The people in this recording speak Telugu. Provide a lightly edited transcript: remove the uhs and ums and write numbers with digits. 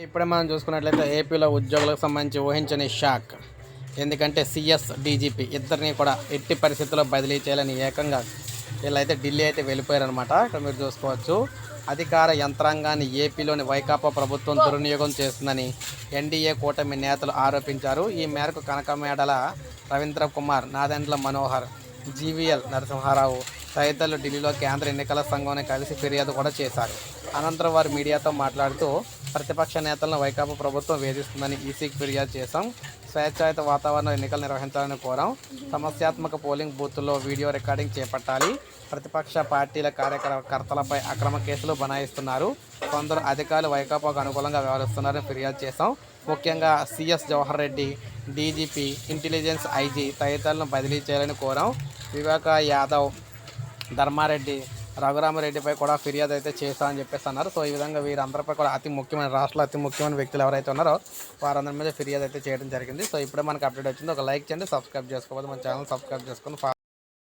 ఇప్పుడే మనం చూసుకున్నట్లయితే ఏపీలో ఉద్యోగులకు సంబంధించి ఊహించని షాక్. ఎందుకంటే సీఎస్, డీజీపీ ఇద్దరిని కూడా ఎట్టి పరిస్థితుల్లో బదిలీ చేయాలని ఏకంగా వీళ్ళైతే ఢిల్లీ అయితే వెళ్ళిపోయారనమాట. ఇక్కడ మీరు చూసుకోవచ్చు. అధికార యంత్రాంగాన్ని ఏపీలోని వైకాపా ప్రభుత్వం దుర్వినియోగం చేస్తుందని ఎన్డీఏ కూటమి నేతలు ఆరోపించారు. ఈ మేరకు కనకమేడల రవీంద్ర కుమార్, నాదెండ్ల మనోహర్, జీవీఎల్ నరసింహారావు తదితరులు ఢిల్లీలో కేంద్ర ఎన్నికల సంఘాన్ని కలిసి ఫిర్యాదు కూడా చేశారు. అనంతరం వారు మీడియాతో మాట్లాడుతూ ప్రతిపక్ష నేతలను వైకాపా ప్రభుత్వం వేధిస్తుందని ఈసీకి ఫిర్యాదు చేశాం. స్వేచ్ఛాయుత వాతావరణం ఎన్నికలు నిర్వహించాలని కోరాం. సమస్యాత్మక పోలింగ్ బూతుల్లో వీడియో రికార్డింగ్ చేపట్టాలి. ప్రతిపక్ష పార్టీల కార్యకర్తలపై అక్రమ కేసులు బనాయిస్తున్నారు. కొందరు అధికారులు వైకాపాకు అనుకూలంగా వ్యవహరిస్తున్నారని ఫిర్యాదు చేశాం. ముఖ్యంగా CS Jawahar Reddy, DGP, intelligence IG తదితరులను బదిలీ చేయాలని కోరాం. వివేక యాదవ్, ధర్మారెడ్డి, రఘురామరెడ్డిపై కూడా ఫిర్యాదు అయితే చేస్తామని చెప్పేసి అన్నారు. సో ఈ విధంగా వీరందరిపై కూడా రాష్ట్రంలో అతి ముఖ్యమైన వ్యక్తులు ఎవరైతే ఉన్నారో వారందరి మీద ఫిర్యాదు అయితే చేయడం జరిగింది. సో ఇప్పుడే మనకు అప్డేట్ వచ్చింది. ఒక లైక్ చేయండి, సబ్స్క్రైబ్ చేసుకోవాలి, మన ఛానల్ సబ్స్క్రైబ్ చేసుకొని